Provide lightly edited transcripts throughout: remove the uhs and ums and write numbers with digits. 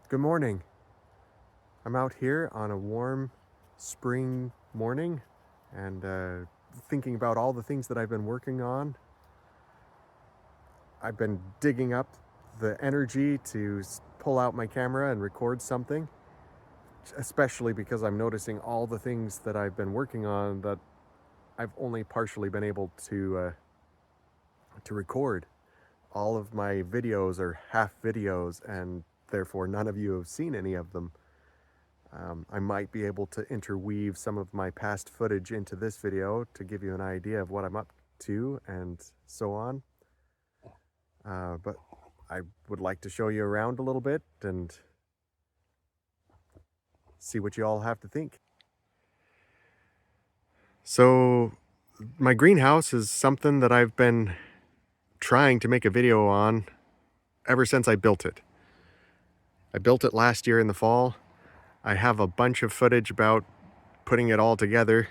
Good morning. I'm out here on a warm spring morning and thinking about all the things that I've been working on. I've been digging up the energy to pull out my camera and record something, especially because I'm noticing all the things that I've been working on that I've only partially been able to record. All of my videos are half videos, and therefore none of you have seen any of them. I might be able to interweave some of my past footage into this video to give you an idea of what I'm up to and so on. But I would like to show you around a little bit and see what you all have to think. So my greenhouse is something that I've been trying to make a video on ever since I built it. I built it last year in the fall. I have a bunch of footage about putting it all together,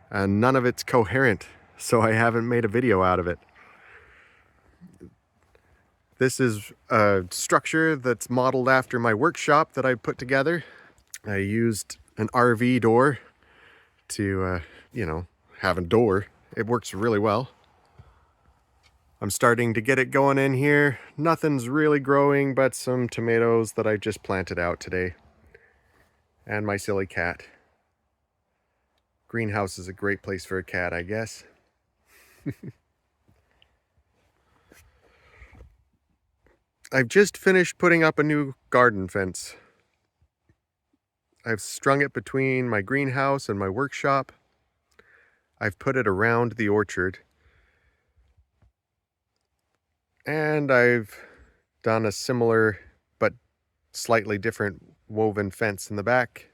and none of it's coherent, so I haven't made a video out of it. This is a structure that's modeled after my workshop that I put together. I used an RV door to, have a door. It works really well. I'm starting to get it going in here. Nothing's really growing but some tomatoes that I just planted out today. And my silly cat. Greenhouse is a great place for a cat, I guess. I've just finished putting up a new garden fence. I've strung it between my greenhouse and my workshop. I've put it around the orchard. And I've done a similar but slightly different woven fence in the back.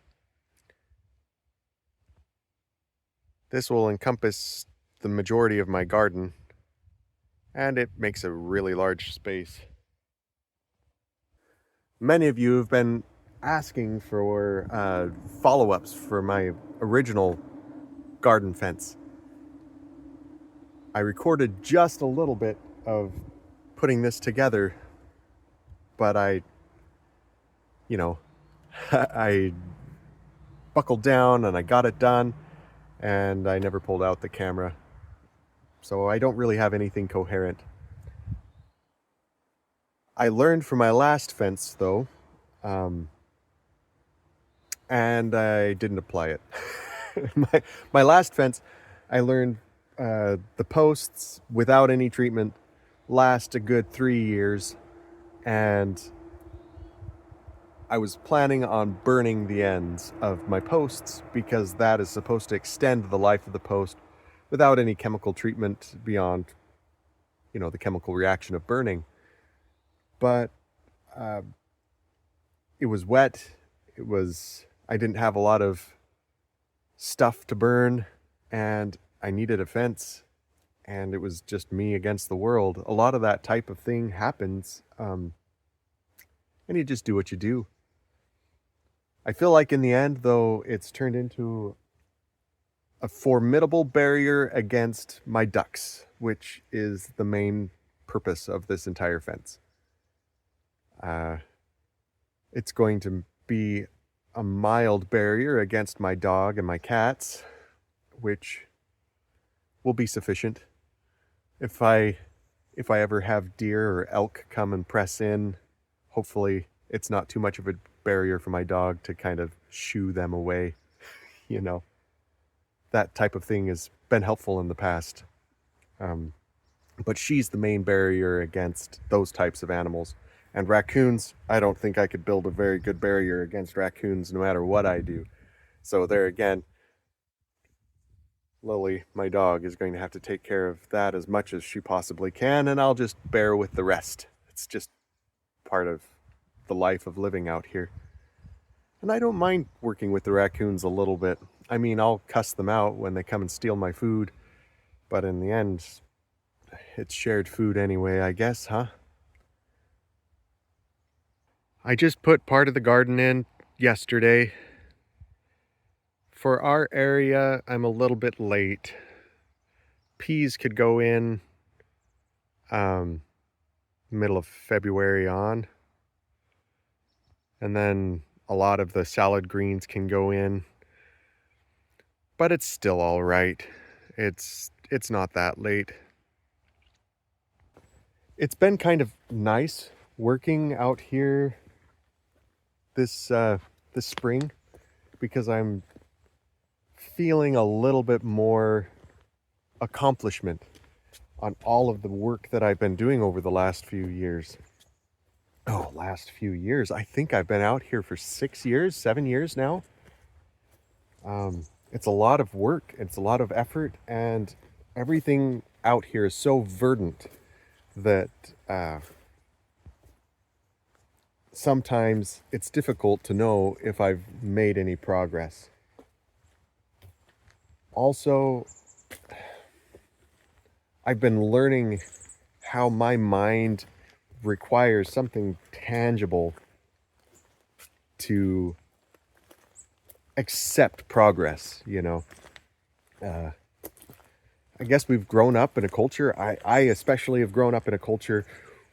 This will encompass the majority of my garden, and it makes a really large space. Many of you have been asking for follow-ups for my original garden fence. I recorded just a little bit of putting this together, but I I buckled down and I got it done, and I never pulled out the camera. So I don't really have anything coherent. I learned from my last fence, though, and I didn't apply it. my last fence, I learned the posts without any treatment last a good 3 years, and I was planning on burning the ends of my posts because that is supposed to extend the life of the post without any chemical treatment beyond, the chemical reaction of burning. But it was wet. I didn't have a lot of stuff to burn, and I needed a fence, and it was just me against the world. A lot of that type of thing happens, and you just do what you do. I feel like in the end, though, it's turned into a formidable barrier against my ducks, which is the main purpose of this entire fence. It's going to be a mild barrier against my dog and my cats, which will be sufficient. If I ever have deer or elk come and press in, hopefully it's not too much of a barrier for my dog to kind of shoo them away. That type of thing has been helpful in the past. But she's the main barrier against those types of animals. And raccoons, I don't think I could build a very good barrier against raccoons no matter what I do. So there again, Lily, my dog, is going to have to take care of that as much as she possibly can, and I'll just bear with the rest. It's just part of the life of living out here. And I don't mind working with the raccoons a little bit. I mean, I'll cuss them out when they come and steal my food, but in the end, it's shared food anyway, I guess, huh? I just put part of the garden in yesterday. For our area, I'm a little bit late. Peas could go in middle of February on. and then a lot of the salad greens can go in, but it's still all right. It's not that late. It's been kind of nice working out here this spring because I'm feeling a little bit more accomplishment on all of the work that I've been doing over the last few years. Oh, last few years. I think I've been out here for 6 years, 7 years now. It's a lot of work, it's a lot of effort, and everything out here is so verdant that sometimes it's difficult to know if I've made any progress. Also, I've been learning how my mind requires something tangible to accept progress, you know. I guess we've grown up in a culture, I especially have grown up in a culture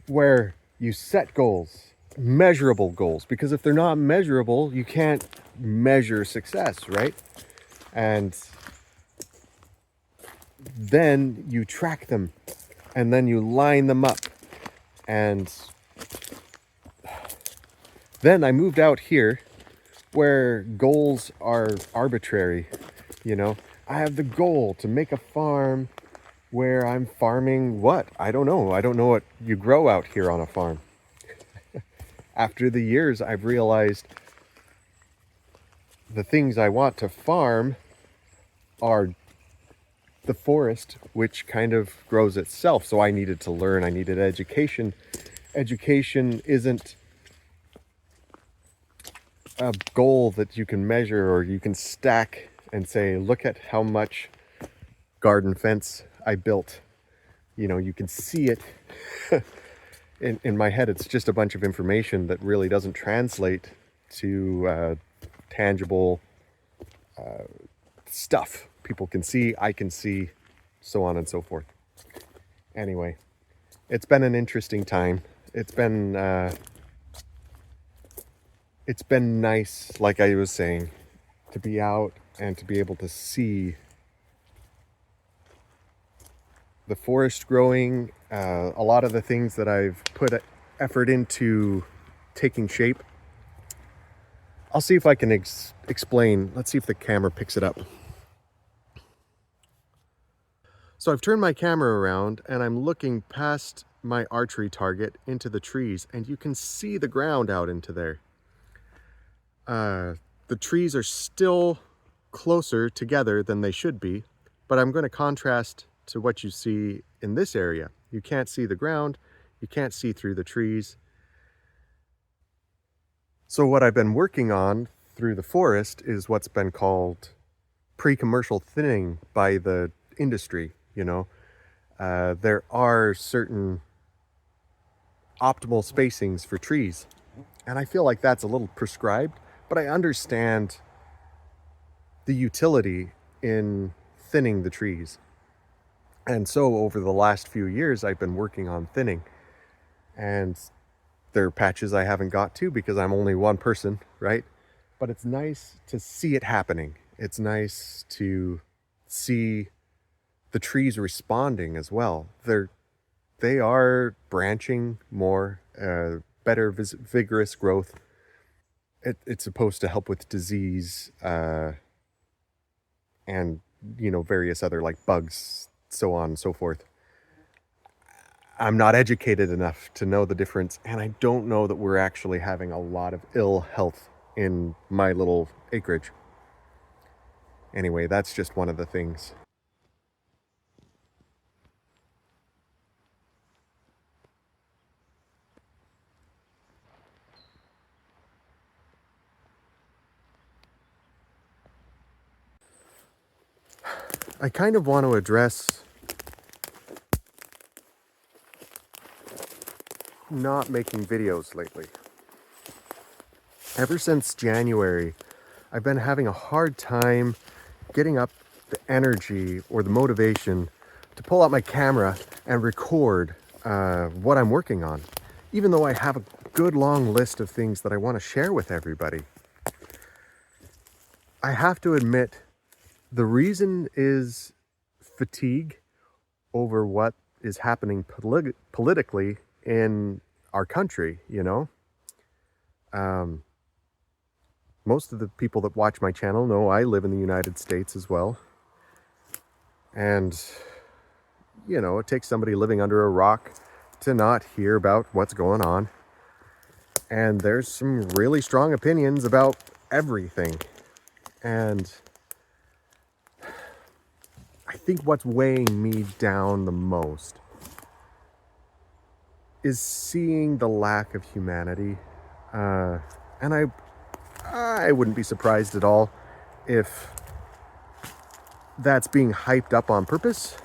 where you set goals, measurable goals, because if they're not measurable, you can't measure success, right? And then you track them and then you line them up. And then I moved out here where goals are arbitrary, you know. I have the goal to make a farm where I'm farming what? I don't know. I don't know what you grow out here on a farm. After the years, I've realized the things I want to farm are the forest, which kind of grows itself. So I needed to learn, I needed education. Education isn't a goal that you can measure or you can stack and say, look at how much garden fence I built. You know, you can see it. In my head, it's just a bunch of information that really doesn't translate to tangible stuff. People can see, I can see, so on and so forth. Anyway, it's been an interesting time. It's been nice, like I was saying, to be out and to be able to see the forest growing, a lot of the things that I've put effort into taking shape. I'll see if I can explain. Let's see if the camera picks it up. So I've turned my camera around and I'm looking past my archery target into the trees, and you can see the ground out into there. The trees are still closer together than they should be, but I'm going to contrast to what you see in this area. You can't see the ground, you can't see through the trees. So what I've been working on through the forest is what's been called pre-commercial thinning by the industry, you know. There are certain optimal spacings for trees, and I feel like that's a little prescribed, but I understand the utility in thinning the trees. And so over the last few years, I've been working on thinning. And there are patches I haven't got to because I'm only one person, right? But it's nice to see it happening. It's nice to see the trees responding as well. They are branching more, better vigorous growth. It's supposed to help with disease and, you know, various other like bugs, so on and so forth. I'm not educated enough to know the difference, and I don't know that we're actually having a lot of ill health in my little acreage. Anyway, that's just one of the things. I kind of want to address not making videos lately. Ever since January, I've been having a hard time getting up the energy or the motivation to pull out my camera and record what I'm working on. Even though I have good long list of things that I want to share with everybody. I have to admit, the reason is fatigue over what is happening politically in our country, you know. Um, Most of the people that watch my channel know I live in the United States as well. And, you know, it takes somebody living under a rock to not hear about what's going on. And there's some really strong opinions about everything. And I think what's weighing me down the most is seeing the lack of humanity. And I wouldn't be surprised at all if that's being hyped up on purpose.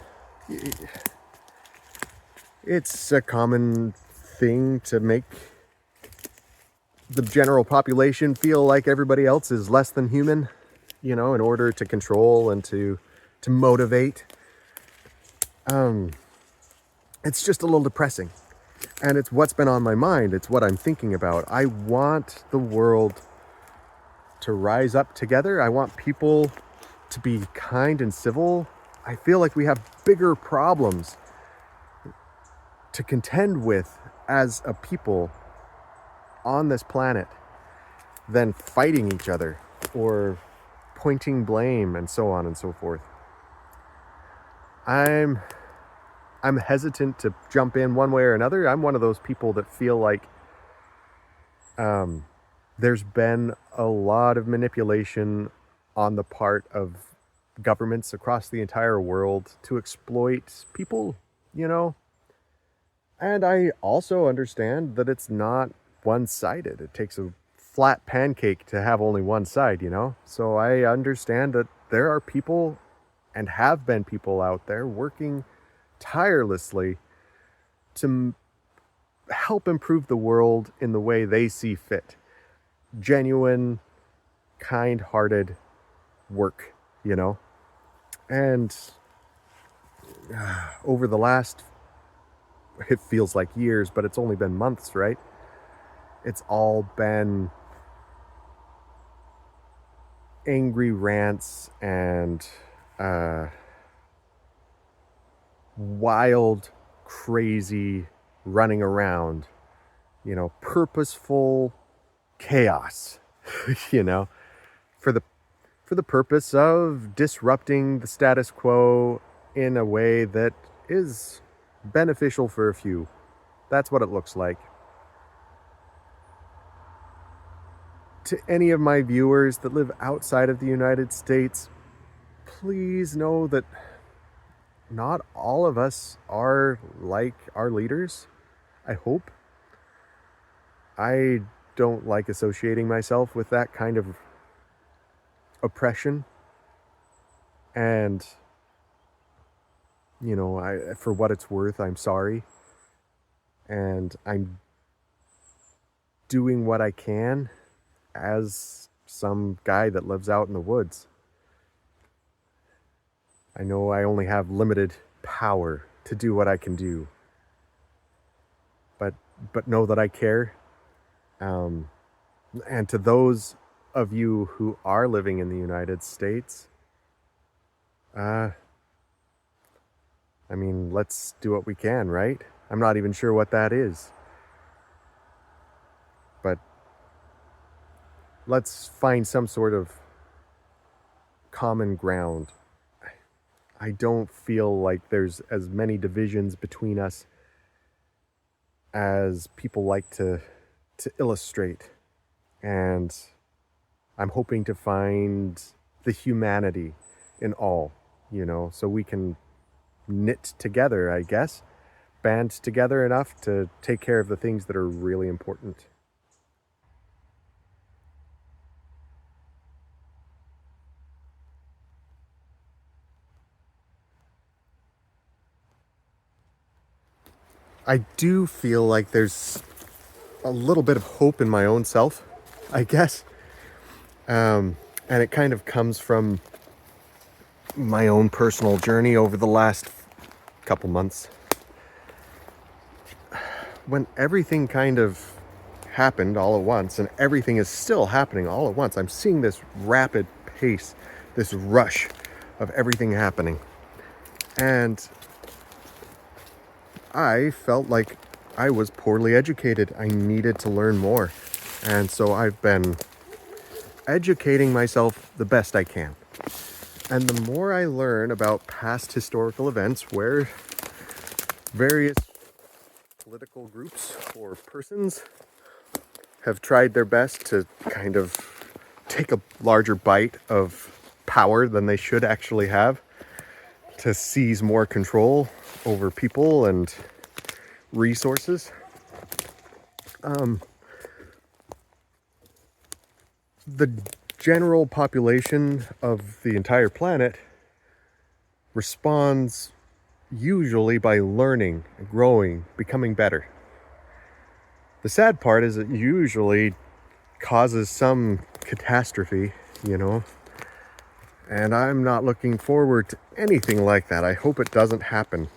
It's a common thing to make the general population feel like everybody else is less than human, you know, in order to control and to motivate. It's just a little depressing. And it's what's been on my mind. It's what I'm thinking about. I want the world to rise up together. I want people to be kind and civil. I feel like we have bigger problems to contend with as a people on this planet than fighting each other or pointing blame and so on and so forth. I'm hesitant to jump in one way or another. I'm one of those people that feel like there's been a lot of manipulation on the part of governments across the entire world to exploit people, you know. And I also understand that it's not one-sided. It takes a flat pancake to have only one side, you know. So I understand that there are people and have been people out there working tirelessly to help improve the world in the way they see fit. Genuine, kind-hearted work, you know. And over the last, it feels like years, but it's only been months, right? It's all been angry rants and wild, crazy running around, you know, purposeful chaos, you know, for the purpose of disrupting the status quo in a way that is beneficial for a few. That's what it looks like. To any of my viewers that live outside of the United States, please know that not all of us are like our leaders, I hope. I don't like associating myself with that kind of oppression. And, you know, for what it's worth, I'm sorry. And I'm doing what I can as some guy that lives out in the woods. I know I only have limited power to do what I can do. But know that I care. And to those of you who are living in the United States, I mean, let's do what we can, right? I'm not even sure what that is. But let's find some sort of common ground. I don't feel like there's as many divisions between us as people like to illustrate. And I'm hoping to find the humanity in all, you know, so we can knit together, I guess, band together enough to take care of the things that are really important. I do feel like there's a little bit of hope in my own self, I guess. And it kind of comes from my own personal journey over the last couple months. When everything kind of happened all at once, and everything is still happening all at once. I'm seeing this rapid pace, this rush of everything happening. And I felt like I was poorly educated. I needed to learn more. And so I've been educating myself the best I can. And the more I learn about past historical events where various political groups or persons have tried their best to kind of take a larger bite of power than they should actually have, to seize more control over people and resources. The general population of the entire planet responds usually by learning, growing, becoming better. The sad part is it usually causes some catastrophe, and I'm not looking forward to anything like that. I hope it doesn't happen.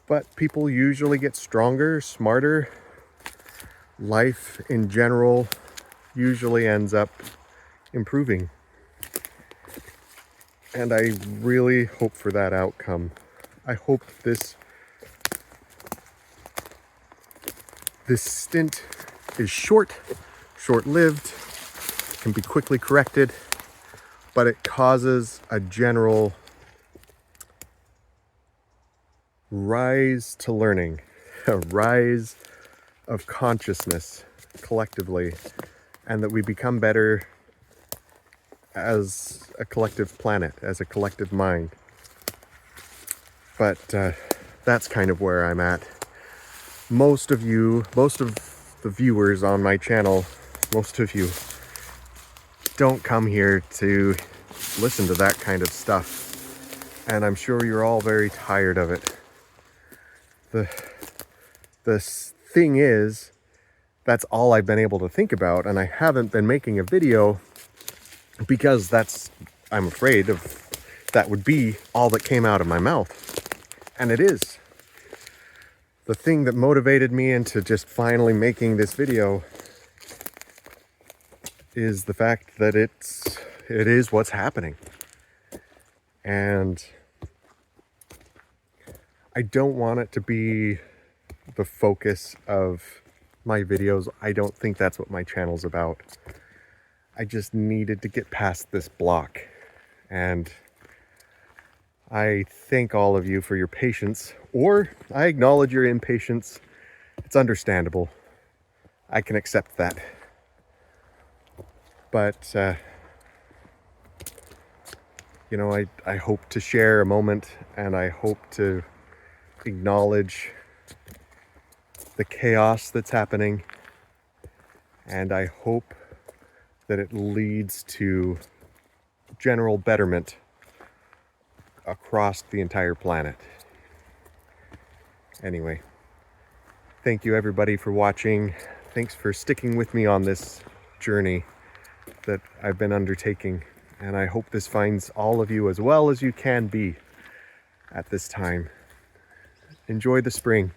But people usually get stronger, smarter. Life in general usually ends up improving. And I really hope for that outcome. I hope this stint is short-lived, can be quickly corrected, but it causes a general rise to learning, a rise of consciousness collectively, and that we become better as a collective planet, as a collective mind. But that's kind of where I'm at. Most of the viewers on my channel, most of you don't come here to listen to that kind of stuff. And I'm sure you're all very tired of it. The thing is, that's all I've been able to think about, and I haven't been making a video because I'm afraid of that would be all that came out of my mouth. And it is. The thing that motivated me into just finally making this video is the fact that it is what's happening. And I don't want it to be the focus of my videos. I don't think that's what my channel's about. I just needed to get past this block. And I thank all of you for your patience, or I acknowledge your impatience. It's understandable. I can accept that. But, I hope to share a moment, and I hope to acknowledge the chaos that's happening, and I hope that it leads to general betterment across the entire planet. Anyway, thank you everybody for watching. Thanks for sticking with me on this journey that I've been undertaking, and I hope this finds all of you as well as you can be at this time. Enjoy the spring.